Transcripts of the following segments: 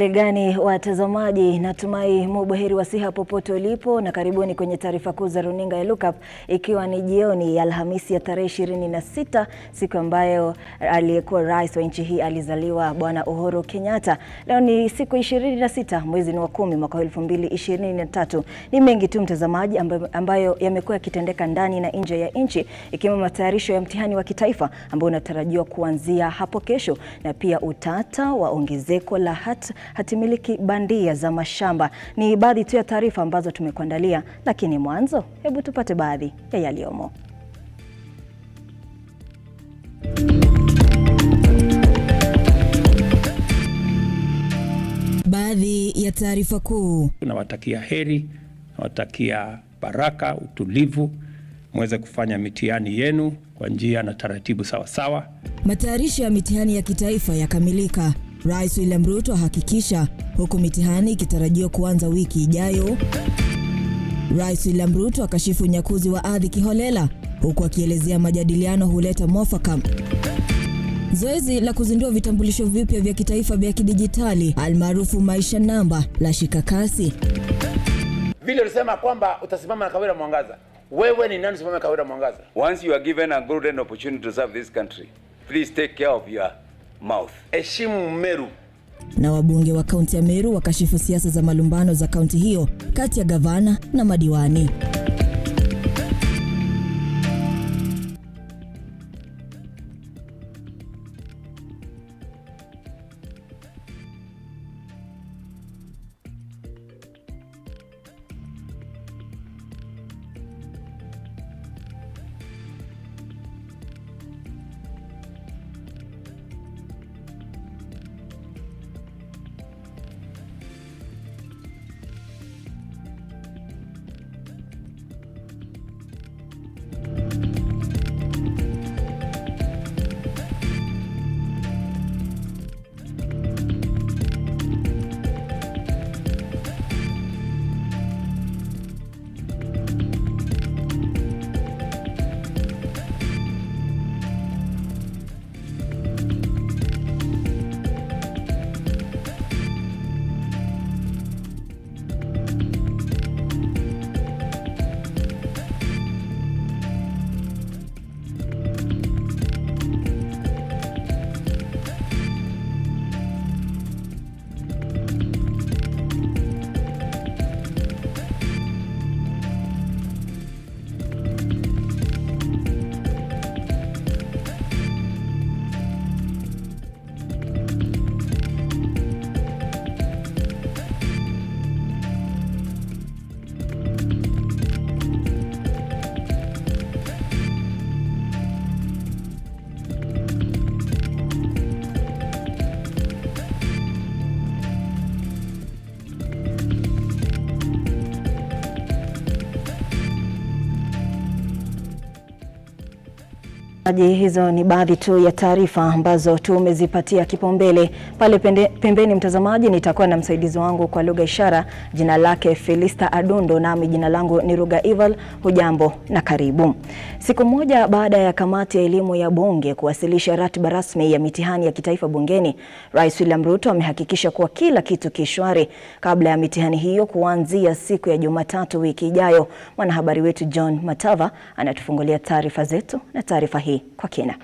Hali gani watazamaji, natumai mubuheri wa siha popote ulipo, na karibuni kwenye taarifa kuu za runinga ya Lookup, ikiwa ni jioni ya Alhamisi ya tarehe 26, siku ambayo aliyekuwa rais wa nchi hii alizaliwa Bwana Uhuru Kenyatta. Leo ni siku 26 mwezi wa 10 mwaka 2023. Ni mengi tu mtazamaji ambayo yamekuwa yakitendeka ndani na nje ya nchi, ikiwemo matayarisho ya mtihani wa kitaifa ambao unatarajiwa kuanzia hapo kesho, na pia utata wa ongezeko la hatimiliki bandia za mashamba. Ni baadhi tu ya taarifa ambazo tumekuandalia, lakini mwanzo hebu tupate baadhi ya yaliyomo. Baadhi ya taarifa kuu. Tunawatakia heri, nawatakia baraka, utulivu, muweze kufanya mitihani yenu kwa njia na taratibu sawa sawa. Matayarisho ya mitihani ya kitaifa yakamilika. Rais William Ruto ahakikisha, huku mitihani ikitarajiwa kuanza wiki ijayo. Rais William Ruto akashifu unyakuzi wa ardhi kiholela, huku akielezea majadiliano huleta mwafaka. Zoezi la kuzindua vitambulisho vipya vya kitaifa vya kidijitali almaarufu maisha namba la shika kasi. Vile ulisema kwamba utasimama na Kawira Mwangaza, wewe ni nani usimame Kawira Mwangaza? Once you are given a golden opportunity to serve this country, please take care of your mouth. Heshimu Meru. Na wabunge wa kaunti ya Meru wakashifu siasa za malumbano za kaunti hiyo kati ya gavana na madiwani. Hizo ni baadhi tu ya taarifa ambazo tumezipatia kipaumbele. Pale pembeni mtazamaji, nitakuwa na msaidizi wangu kwa lugha ishara, jina lake Felista Adundo, nami jina langu ni Ruga Ival. Hujambo na karibu. Siku moja baada ya kamati ya elimu ya bunge kuwasilisha ratiba rasmi ya mitihani ya kitaifa bungeni, Rais William Ruto amehakikisha kuwa kila kitu kishwari kabla ya mitihani hiyo kuanzia siku ya Jumatatu wiki ijayo. Mwanahabari wetu John Matava anatufungulia taarifa zetu na taarifa hii kwa kina.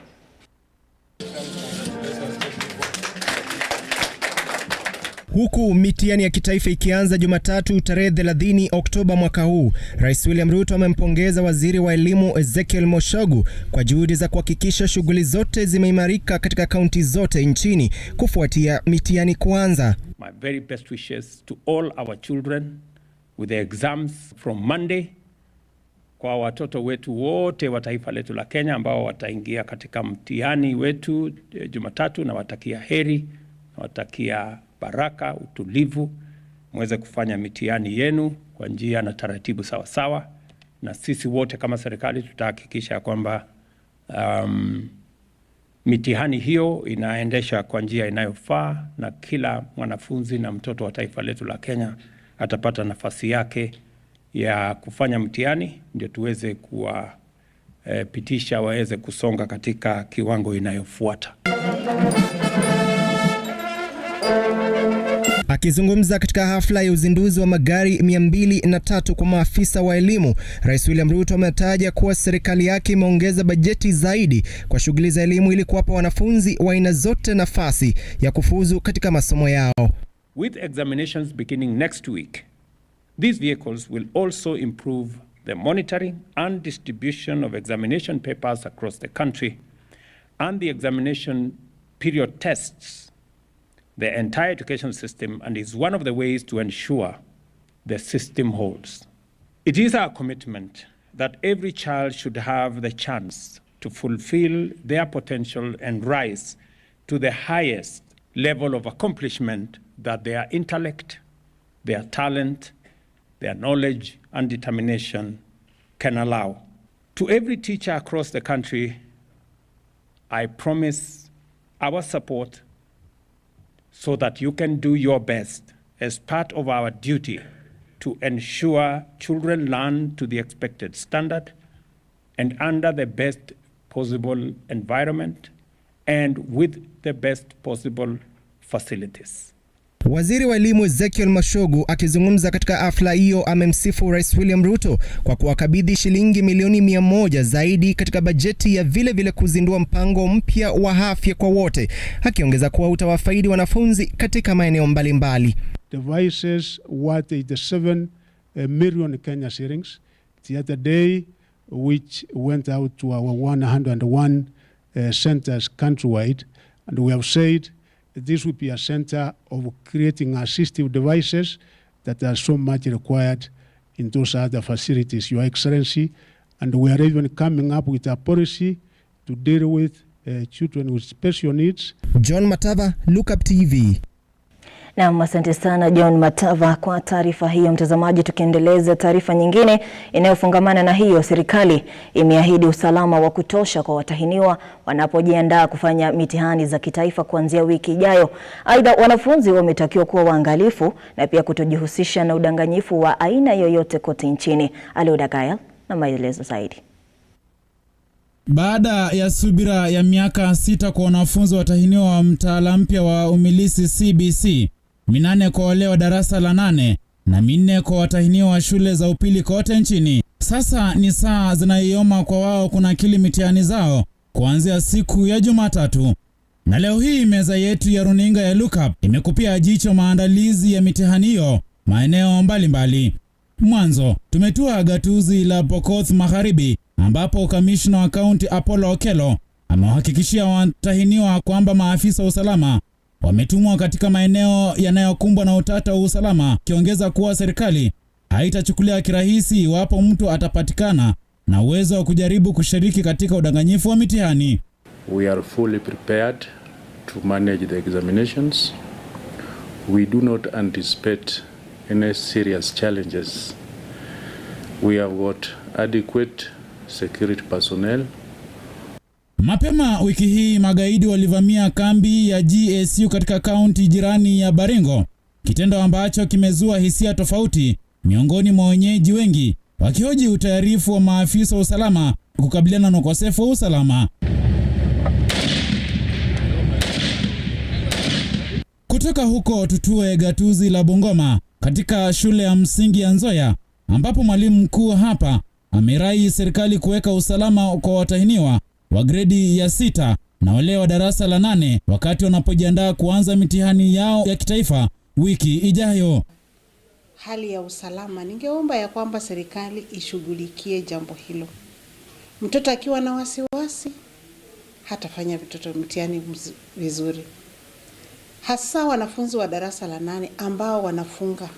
Huku mitihani ya kitaifa ikianza Jumatatu tarehe 30 Oktoba mwaka huu, Rais William Ruto amempongeza waziri wa elimu Ezekiel Moshogu kwa juhudi za kuhakikisha shughuli zote zimeimarika katika kaunti zote nchini kufuatia mitihani kuanza. My very best wishes to all our children with the exams from Monday. Kwa watoto wetu wote wa taifa letu la Kenya ambao wataingia katika mtihani wetu Jumatatu, na watakia heri, na watakia baraka, utulivu, muweze kufanya mitihani yenu kwa njia na taratibu sawa sawa, na sisi wote kama serikali tutahakikisha kwamba mitihani hiyo inaendesha kwa njia inayofaa, na kila mwanafunzi na mtoto wa taifa letu la Kenya atapata nafasi yake ya kufanya mtihani, ndio tuweze kuwapitisha waweze kusonga katika kiwango inayofuata. Akizungumza katika hafla ya uzinduzi wa magari 203 kwa maafisa wa elimu, Rais William Ruto ametaja kuwa serikali yake imeongeza bajeti zaidi kwa shughuli za elimu ili kuwapa wanafunzi wa aina zote nafasi ya kufuzu katika masomo yao. With examinations beginning next week, these vehicles will also improve the monitoring and distribution of examination papers across the country, and the examination period tests the entire education system and is one of the ways to ensure the system holds. It is our commitment that every child should have the chance to fulfill their potential and rise to the highest level of accomplishment that their intellect, their talent, their knowledge and determination can allow. To every teacher across the country, I promise our support so that you can do your best as part of our duty to ensure children learn to the expected standard and under the best possible environment and with the best possible facilities. Waziri wa elimu Ezekiel Mashogu akizungumza katika hafla hiyo amemsifu Rais William Ruto kwa kuwakabidhi shilingi milioni 100 zaidi katika bajeti ya vile kuzindua mpango mpya wa afya kwa wote, akiongeza kuwa utawafaidi wanafunzi katika maeneo mbalimbali. Devices worth 87 million Kenya shillings the other day, which went out to our 101 centers countrywide, and we have said this will be a center of creating assistive devices that are so much required in those other facilities, Your Excellency. And we are even coming up with a policy to deal with children with special needs. John Matava, Lookuptv. Na asante sana John Matava kwa taarifa hiyo. Mtazamaji, tukiendeleza taarifa nyingine inayofungamana na hiyo, serikali imeahidi usalama wa kutosha kwa watahiniwa wanapojiandaa kufanya mitihani za kitaifa kuanzia wiki ijayo. Aidha, wanafunzi wametakiwa kuwa waangalifu na pia kutojihusisha na udanganyifu wa aina yoyote kote nchini. Aliodagaya na maelezo zaidi. Baada ya subira ya miaka 6 kwa wanafunzi watahiniwa wa mtaala mpya wa umilisi CBC, 8 kwa wale wa darasa la 8 na 4 kwa watahiniwa wa shule za upili kote nchini, sasa ni saa zinayoma kwa wao kunakili mitihani zao kuanzia siku ya Jumatatu. Na leo hii meza yetu ya runinga ya Lookup imekupia jicho maandalizi ya mitihani hiyo maeneo mbalimbali. Mwanzo tumetua gatuzi la Pokot Magharibi, ambapo kamishna wa kaunti Apollo Okello amewahakikishia watahiniwa kwamba maafisa wa usalama wametumwa katika maeneo yanayokumbwa na utata wa usalama, kiongeza kuwa serikali haitachukulia kirahisi iwapo mtu atapatikana na uwezo wa kujaribu kushiriki katika udanganyifu wa mitihani. We are fully prepared to manage the examinations. We do not anticipate any serious challenges. We have got adequate security personnel. Mapema wiki hii magaidi walivamia kambi ya GSU katika kaunti jirani ya Baringo, kitendo ambacho kimezua hisia tofauti miongoni mwa wenyeji, wengi wakihoji utayarifu wa maafisa wa usalama kukabiliana na ukosefu wa usalama. Kutoka huko tutue gatuzi la Bungoma katika shule ya msingi ya Nzoia, ambapo mwalimu mkuu hapa amerai serikali kuweka usalama kwa watahiniwa wa gredi ya 6 na wale wa darasa la 8 wakati wanapojiandaa kuanza mitihani yao ya kitaifa wiki ijayo. Hali ya usalama, ningeomba ya kwamba serikali ishughulikie jambo hilo. Mtoto akiwa na wasiwasi hatafanya mitihani vizuri. Hasa wanafunzi wa darasa la 8 ambao wanafunga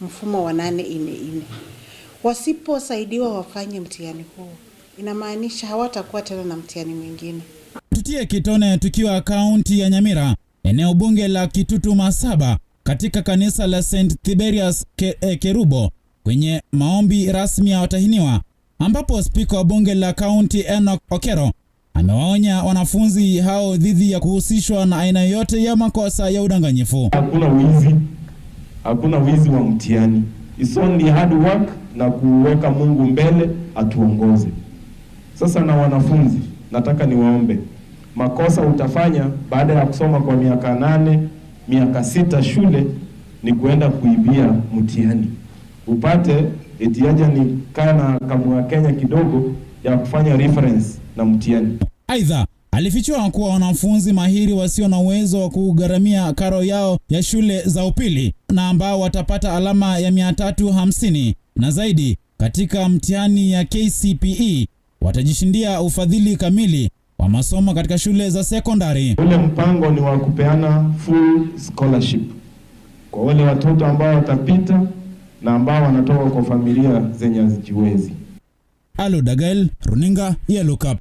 mfumo wa 8-4-4. Wasiposaidiwa wafanye mtihani huo, inamaanisha hawatakuwa tena na mtihani mwingine. Tutie kitone tukiwa kaunti ya Nyamira, eneo bunge la Kitutu Masaba, katika kanisa la St. Tiberius Kerubo, kwenye maombi rasmi ya watahiniwa, ambapo spika wa bunge la kaunti Enoch Okero amewaonya wanafunzi hao dhidi ya kuhusishwa na aina yote ya makosa ya udanganyifu. Hakuna wizi wa mtihani. It's only hard work na kuweka Mungu mbele atuongoze. Sasa na wanafunzi, nataka niwaombe, makosa utafanya baada ya kusoma kwa miaka 8, miaka 6 shule ni kuenda kuibia mtihani. Upate etiaja ni kana kamwa Kenya kidogo ya kufanya reference na mtihani. Aidha, alifichua kuwa wanafunzi mahiri wasio na uwezo wa kugharamia karo yao ya shule za upili na ambao watapata alama ya 350 na zaidi katika mtihani ya KCPE watajishindia ufadhili kamili wa masomo katika shule za sekondari. Ule mpango ni wa kupeana full scholarship kwa wale watoto ambao watapita na ambao wanatoka kwa familia zenye hazijiwezi. Aloda Gael, runinga ya Lookup.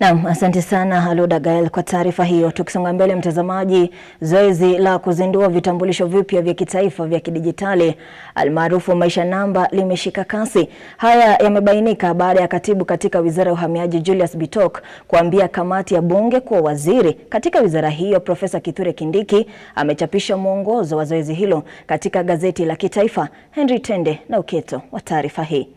Naam, asante sana Aloda Gael kwa taarifa hiyo. Tukisonga mbele mtazamaji, zoezi la kuzindua vitambulisho vipya vya kitaifa vya kidijitali almaarufu maisha namba limeshika kasi. Haya yamebainika baada ya katibu katika Wizara ya Uhamiaji Julius Bitok kuambia kamati ya bunge kuwa waziri katika wizara hiyo Profesa Kithure Kindiki amechapisha mwongozo wa zoezi hilo katika gazeti la Kitaifa. Henry Tende na uketo wa taarifa hii.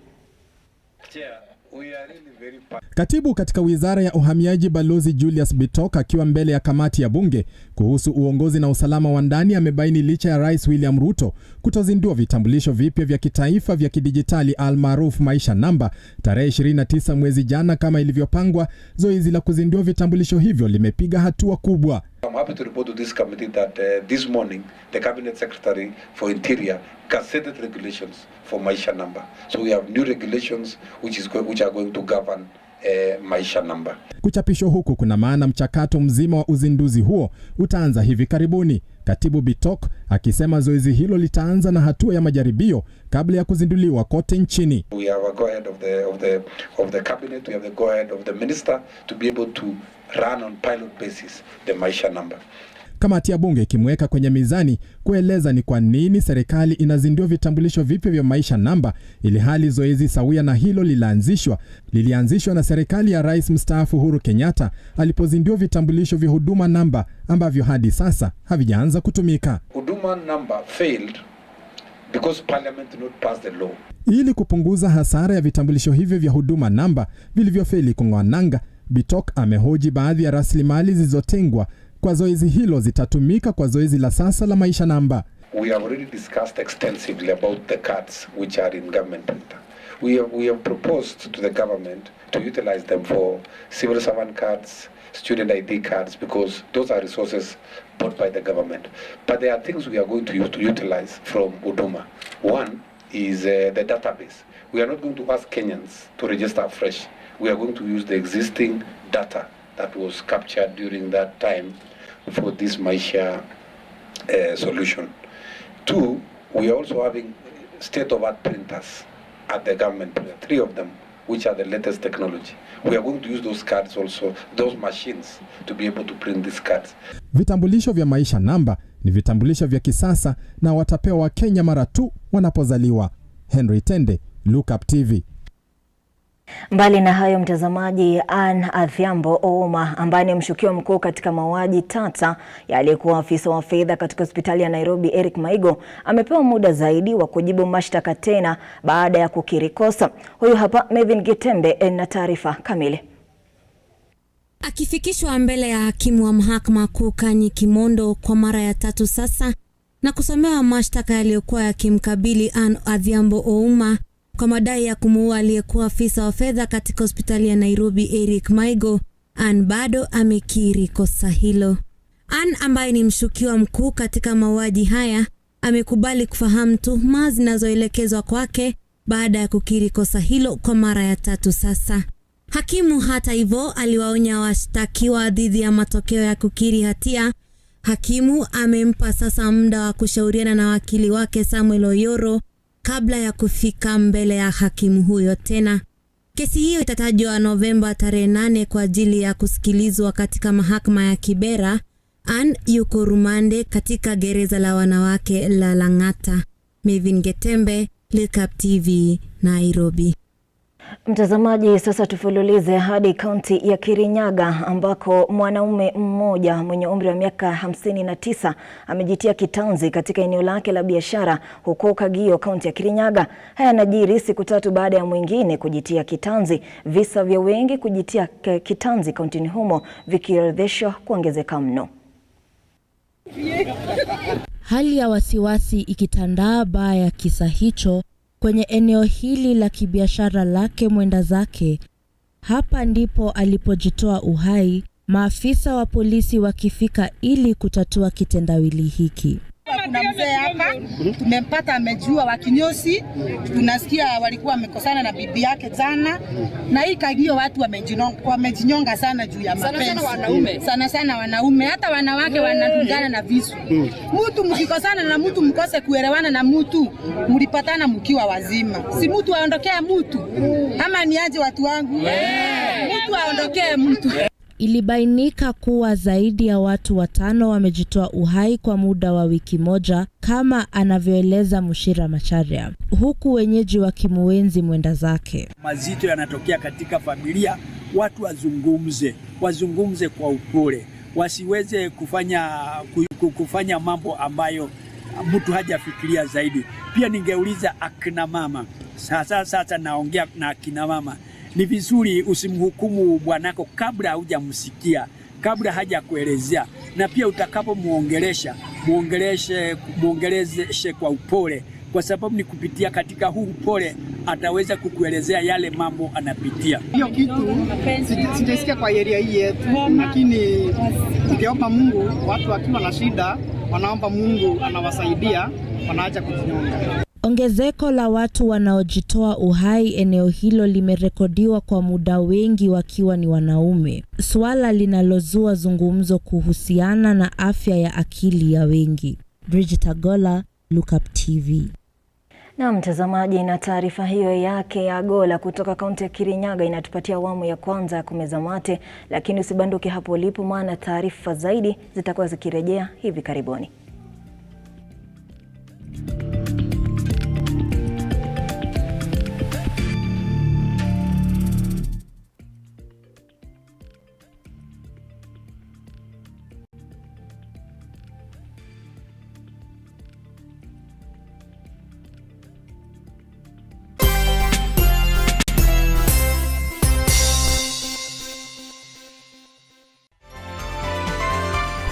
Katibu katika Wizara ya Uhamiaji Balozi Julius Bitok akiwa mbele ya kamati ya bunge kuhusu uongozi na usalama wa ndani amebaini licha ya Rais William Ruto kutozindua vitambulisho vipya vya kitaifa vya kidijitali almaarufu maisha namba tarehe 29 mwezi jana kama ilivyopangwa, zoezi la kuzindua vitambulisho hivyo limepiga hatua kubwa. I'm happy to report to this committee that this morning the Cabinet Secretary for Interior gazetted regulations for maisha number. So we have new regulations which are going to govern maisha number. Kuchapishwa huku kuna maana mchakato mzima wa uzinduzi huo utaanza hivi karibuni. Katibu Bitok akisema zoezi hilo litaanza na hatua ya majaribio kabla ya kuzinduliwa kote nchini. We have a go ahead of the cabinet, we have the go ahead of the minister to be able to run on pilot basis the maisha number. Kamati ya bunge ikimweka kwenye mizani kueleza ni kwa nini serikali inazindua vitambulisho vipya vya maisha namba ili hali zoezi sawia na hilo lilianzishwa na serikali ya Rais mstaafu Uhuru Kenyatta alipozindua vitambulisho vya huduma namba ambavyo hadi sasa havijaanza kutumika. Huduma number failed because parliament did not pass the law. Ili kupunguza hasara ya vitambulisho hivyo vya huduma namba vilivyofeli kung'oa nanga, Bitok amehoji baadhi ya rasilimali zilizotengwa kwa zoezi hilo zitatumika kwa zoezi la sasa la maisha namba. We have already discussed extensively about the cards which are in government. We have proposed to the government to utilize them for civil servant cards, student ID cards, because those are resources bought by the government. But there are things we are going to utilize from Huduma. One is the database. We are not going to ask Kenyans to register afresh. We are going to use the existing data that was captured during that time for this maisha solution. Two, we are also having state-of-art printers at the government, 3 of them, which are the latest technology. We are going to use those cards also, those machines, to be able to print these cards. Vitambulisho vya maisha namba ni vitambulisho vya kisasa na watapewa Wakenya mara tu wanapozaliwa. Henry Tende, Lookuptv. Mbali na hayo mtazamaji, Anne Adhiambo Ouma ambaye ni mshukiwa mkuu katika mauaji tata ya aliyekuwa afisa wa fedha katika hospitali ya Nairobi Eric Maigo amepewa muda zaidi wa kujibu mashtaka tena baada ya kukiri kosa. Huyu hapa Mevin Gitembe na taarifa kamili. Akifikishwa mbele ya hakimu wa mahakama kuu Kanyi Kimondo kwa mara ya 3 sasa na kusomewa mashtaka yaliyokuwa yakimkabili Anne Adhiambo Ouma kwa madai ya kumuua aliyekuwa afisa wa fedha katika hospitali ya Nairobi Eric Maigo, Anne bado amekiri kosa hilo. Anne ambaye ni mshukiwa mkuu katika mauaji haya amekubali kufahamu tuhuma zinazoelekezwa kwake baada ya kukiri kosa hilo kwa mara ya 3 sasa. Hakimu hata hivyo aliwaonya washtakiwa dhidi ya matokeo ya kukiri hatia. Hakimu amempa sasa muda wa kushauriana na wakili wake Samuel Oyoro kabla ya kufika mbele ya hakimu huyo tena. Kesi hiyo itatajwa Novemba tarehe 8 kwa ajili ya kusikilizwa katika mahakama ya Kibera. Anne yuko rumande katika gereza la wanawake la Lang'ata. Mevin Getembe, Lookuptv, Nairobi. Mtazamaji, sasa tufululize hadi kaunti ya Kirinyaga ambako mwanaume mmoja mwenye umri wa miaka 59 amejitia kitanzi katika eneo lake la biashara huko Kagio, kaunti ya Kirinyaga. Haya yanajiri siku 3 baada ya mwingine kujitia kitanzi, visa vya wengi kujitia kitanzi kauntini humo vikiorodheshwa kuongezeka mno. Hali ya wasiwasi ikitandaa baada ya kisa hicho kwenye eneo hili la kibiashara lake mwenda zake. Hapa ndipo alipojitoa uhai, maafisa wa polisi wakifika ili kutatua kitendawili hiki. Kuna mzee hapa tumempata amejua wakinyosi, tunasikia walikuwa wamekosana na bibi yake jana, na hii kagio watu wamejinyonga sana juu ya mapenzi. Sana wanaume, hata wanawake wanadungana na visu. Mtu mkikosana na mtu mkose kuelewana na mtu, mlipatana mkiwa wazima. Si mtu aondokea mtu. Ama ni aje watu wangu? Mtu aondokee mtu. Ilibainika kuwa zaidi ya watu 5 wamejitoa uhai kwa muda wa wiki moja, kama anavyoeleza Mushira Macharia, huku wenyeji wakimuenzi mwenda zake. Mazito yanatokea katika familia, watu wazungumze kwa upole, wasiweze kufanya mambo ambayo mtu hajafikiria zaidi. Pia ningeuliza akina mama, sasa naongea na akina mama, ni vizuri usimhukumu bwanako kabla hujamsikia, kabla haja kuelezea, na pia utakapomuongelesha muongeleshe kwa upole, kwa sababu ni kupitia katika huu upole ataweza kukuelezea yale mambo anapitia. Hiyo kitu sijasikia kwa area hii yetu, lakini tukiomba Mungu, watu wakiwa na shida wanaomba Mungu anawasaidia, wanaacha kujinyonga. Ongezeko la watu wanaojitoa uhai eneo hilo limerekodiwa kwa muda, wengi wakiwa ni wanaume, swala linalozua zungumzo kuhusiana na afya ya akili ya wengi. Bridget Agola, Lookuptv. Na mtazamaji, na taarifa hiyo yake ya Agola kutoka kaunti ya Kirinyaga inatupatia awamu ya kwanza ya kumeza mate, lakini usibanduke hapo ulipo, maana taarifa zaidi zitakuwa zikirejea hivi karibuni.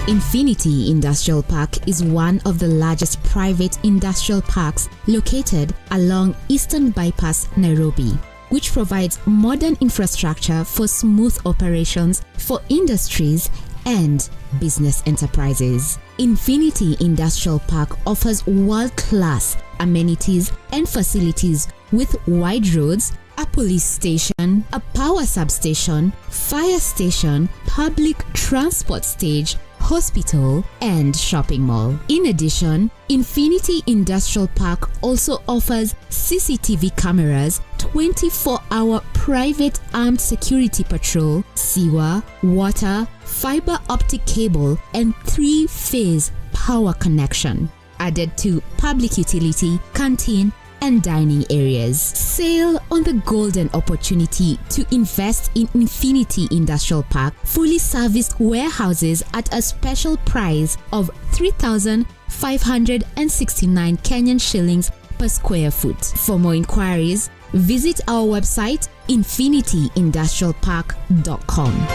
Infinity Industrial Park is one of the largest private industrial parks located along Eastern Bypass, Nairobi, which provides modern infrastructure for smooth operations for industries and business enterprises. Infinity Industrial Park offers world-class amenities and facilities with wide roads, a police station, a power substation, fire station, public transport stage, hospital, and shopping mall. In addition, Infinity Industrial Park also offers CCTV cameras, 24-hour private armed security patrol, sewer, water, fiber optic cable, and 3-phase power connection, added to public utility, canteen, and dining areas. Sail on the golden opportunity to invest in Infinity Industrial Park, fully serviced warehouses at a special price of 3,569 Kenyan shillings per square foot. For more inquiries, visit our website infinityindustrialpark.com.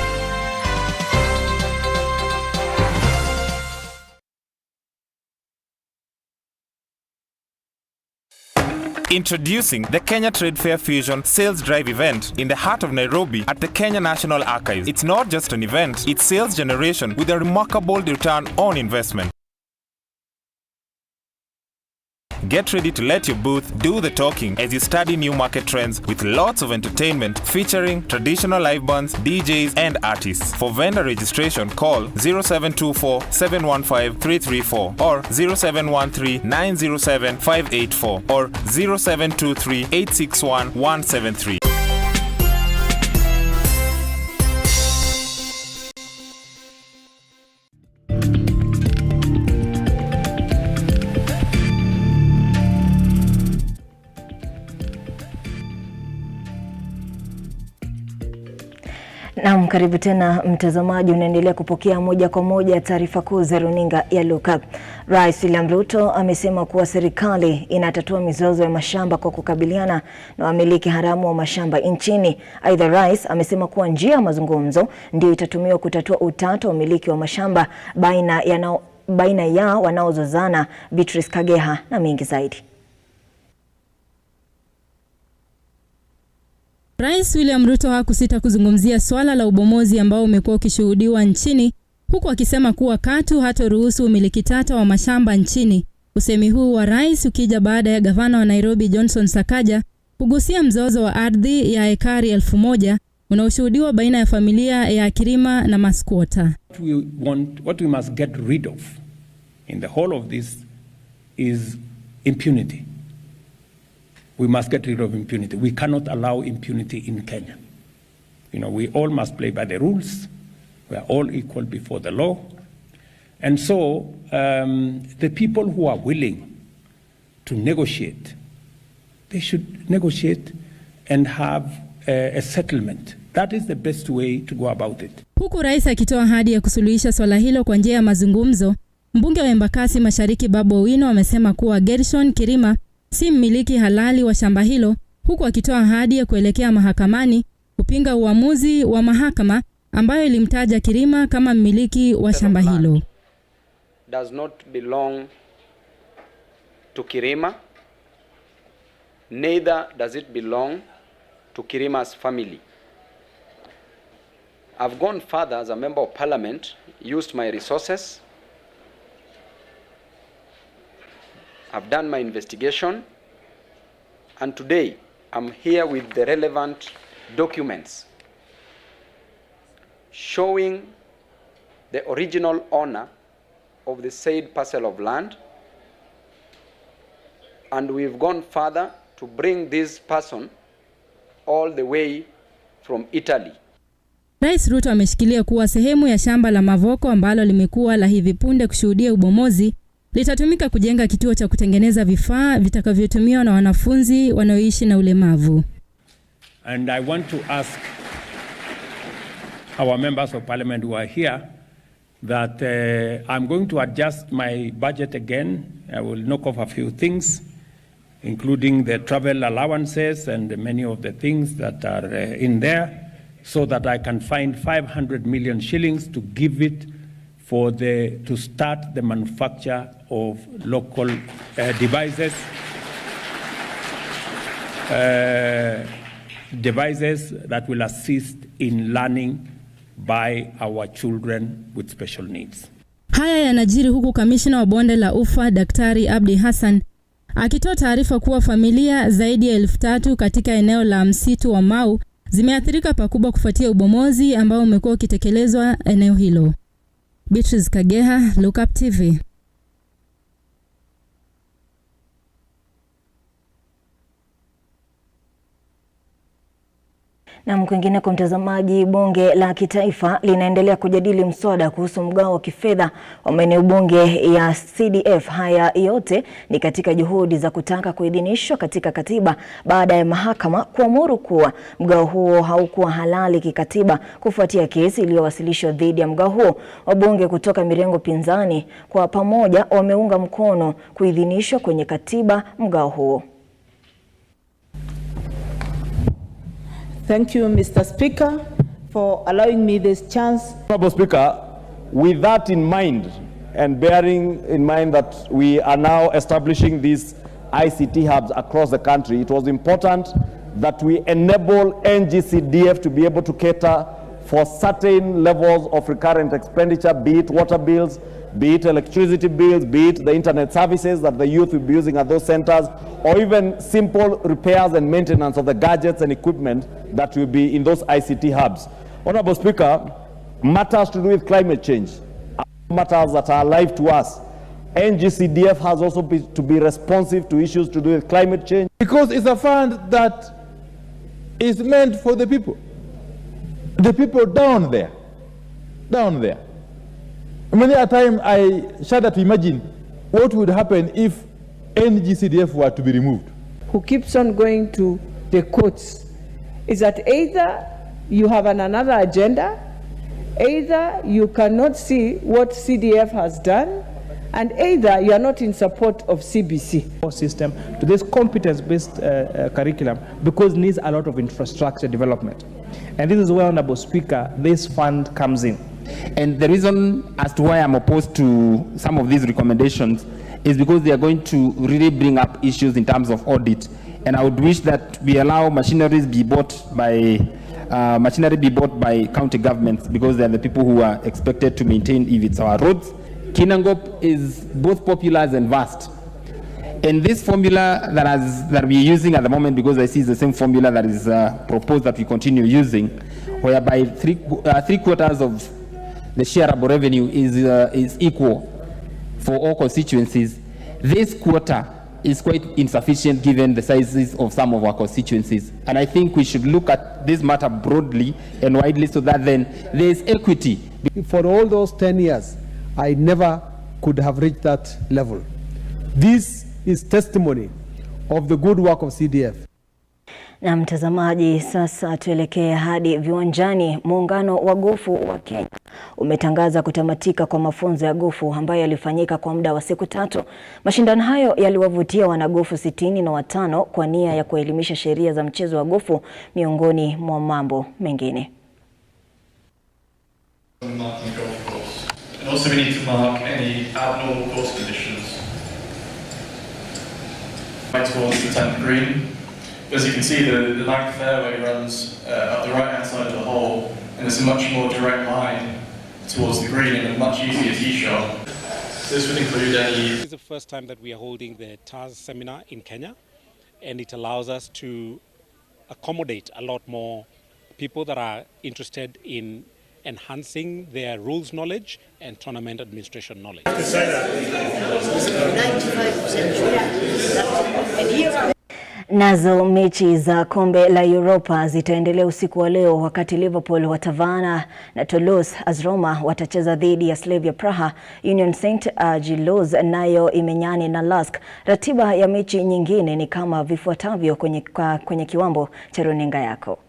Introducing the Kenya Trade Fair Fusion Sales Drive event in the heart of Nairobi at the Kenya National Archives. It's not just an event, it's sales generation with a remarkable return on investment. Get ready to let your booth do the talking as you study new market trends with lots of entertainment featuring traditional live bands, DJs, and artists. For vendor registration, call 0724 715 334 or 0713 907 584 or 0723 861 173. Naam, karibu tena mtazamaji, unaendelea kupokea moja kwa moja taarifa kuu za runinga ya Lookup. Rais William Ruto amesema kuwa serikali inatatua mizozo ya mashamba kwa kukabiliana na wamiliki haramu wa mashamba nchini. Aidha, rais amesema kuwa njia ya mazungumzo ndio itatumiwa kutatua utata wa wamiliki wa mashamba baina ya wanaozozana. Beatrice Kageha na mengi zaidi. Rais William Ruto hakusita kuzungumzia swala la ubomozi ambao umekuwa ukishuhudiwa nchini, huku akisema kuwa katu hataruhusu umiliki tata wa mashamba nchini. Usemi huu wa rais ukija baada ya gavana wa Nairobi Johnson Sakaja kugusia mzozo wa ardhi ya ekari 1000 unaoshuhudiwa baina ya familia ya Kirima na Maskwota. What we must get rid of in the whole of this is impunity. We must get rid of impunity. We cannot allow impunity in Kenya. You know, we all must play by the rules. We are all equal before the law. And so the people who are willing to negotiate, they should negotiate and have a settlement. That is the best way to go about it. Huku rais akitoa ahadi ya kusuluhisha swala hilo kwa njia ya mazungumzo, mbunge wa Embakasi Mashariki Babu Owino amesema kuwa Gershon Kirima si mmiliki halali wa shamba hilo, huku akitoa ahadi ya kuelekea mahakamani kupinga uamuzi wa mahakama ambayo ilimtaja Kirima kama mmiliki wa shamba hilo. Does not belong to Kirima, neither does it belong to Kirima's family. I've gone further as a member of parliament, used my resources, I've done my investigation, and today I'm here with the relevant documents showing the original owner of the said parcel of land, and we've gone further to bring this person all the way from Italy. Rais Ruto ameshikilia kuwa sehemu ya shamba la Mavoko ambalo limekuwa la hivi punde kushuhudia ubomozi litatumika kujenga kituo cha kutengeneza vifaa vitakavyotumiwa na wanafunzi wanaoishi na ulemavu. And I want to ask our members of parliament who are here that I'm going to adjust my budget again. I will knock off a few things, including the travel allowances and many of the things that are in there, so that I can find 500 million shillings to give it to start the manufacture of local devices that will assist in learning by our children with special needs. Haya yanajiri huku kamishna wa bonde la Ufa Daktari Abdi Hassan akitoa taarifa kuwa familia zaidi ya 3000 katika eneo la msitu wa Mau zimeathirika pakubwa kufuatia ubomozi ambao umekuwa ukitekelezwa eneo hilo. Beatrice Kageha, Lookuptv. Na kwingine kwa mtazamaji, bunge la kitaifa linaendelea kujadili mswada kuhusu mgao wa kifedha wa maeneo bunge ya CDF. Haya yote ni katika juhudi za kutaka kuidhinishwa katika katiba baada ya mahakama kuamuru kuwa mgao huo haukuwa halali kikatiba kufuatia kesi iliyowasilishwa dhidi ya mgao huo. Wabunge kutoka mirengo pinzani kwa pamoja wameunga mkono kuidhinishwa kwenye katiba mgao huo. Thank you, Mr. Speaker, for allowing me this chance. Honorable Speaker, with that in mind and bearing in mind that we are now establishing these ICT hubs across the country, it was important that we enable NGCDF to be able to cater for certain levels of recurrent expenditure, be it water bills, be it electricity bills, be it the internet services that the youth will be using at those centers, or even simple repairs and maintenance of the gadgets and equipment that will be in those ICT hubs. Honorable Speaker, matters to do with climate change, matters that are alive to us. NGCDF has also to be responsive to issues to do with climate change. Because it's a fund that is meant for the people down there. Many a time I shudder to imagine what would happen if NGCDF were to be removed. Who keeps on going to the courts is that either you have another agenda, either you cannot see what CDF has done, and either you are not in support of CBC. System to this competence-based curriculum because it needs a lot of infrastructure development. And this is where, Honorable Speaker, this fund comes in. And the reason as to why I'm opposed to some of these recommendations is because they are going to really bring up issues in terms of audit. And I would wish that we allow machinery be bought by county governments, because they are the people who are expected to maintain, if it's our roads. Kinangop is both popular and vast. And this formula that we're using at the moment, because I see it's the same formula that is proposed that we continue using, whereby three quarters of the shareable revenue is equal for all constituencies. This quarter is quite insufficient given the sizes of some of our constituencies. And I think we should look at this matter broadly and widely, so that then there is equity. For all those 10 years, I never could have reached that level. This is testimony of the good work of CDF. Na mtazamaji, sasa tuelekee hadi viwanjani. Muungano wa gofu wa Kenya umetangaza kutamatika kwa mafunzo ya gofu ambayo yalifanyika kwa muda wa siku 3. Mashindano hayo yaliwavutia wanagofu 65 kwa nia ya kuelimisha sheria za mchezo wa gofu miongoni mwa mambo mengine. Also, we need to mark any abnormal course conditions. Right towards the 10th green. As you can see, the 9th fairway runs up the right-hand side of the hole, and it's a much more direct line towards the green and a much easier tee shot. This would include any... This is the first time that we are holding the TAS seminar in Kenya, and it allows us to accommodate a lot more people that are interested in enhancing their rules knowledge and tournament administration knowledge. Nazo mechi za kombe la Europa zitaendelea usiku wa leo, wakati Liverpool watavana na Toulouse. AS Roma watacheza dhidi ya Slavia Praha. Union Saint-Gilloise nayo imenyane na Lask. Ratiba ya mechi nyingine ni kama vifuatavyo kwenye kiwambo cha runinga yako.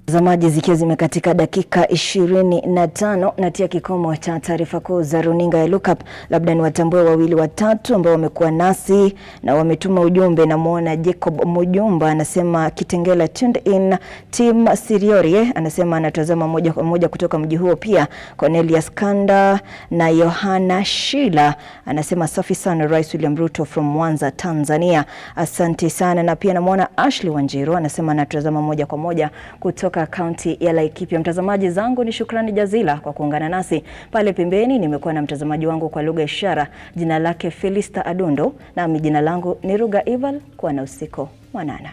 Zamaji zikiwa zimekatika dakika 25 na tia kikomo cha taarifa kuu za runinga ya Lookup. Labda ni watambue wawili watatu ambao wamekuwa nasi na wametuma ujumbe. Na muona Jacob Mujumba anasema Kitengela tuned in. Tim Siriorie anasema anatazama moja kwa moja kutoka mji huo. Pia Cornelius Kanda na Yohana Shila anasema safi sana Rais William Ruto from Mwanza, Tanzania. Asante sana. Na pia namuona Ashley Wanjiru anasema anatazama moja kwa moja kutoka kaunti ya Laikipia. Mtazamaji zangu ni shukrani jazila kwa kuungana nasi. Pale pembeni nimekuwa na mtazamaji wangu kwa lugha ishara, jina lake Felista Adundo, na jina langu ni Ruga Ival. Kuwa na usiku mwanana.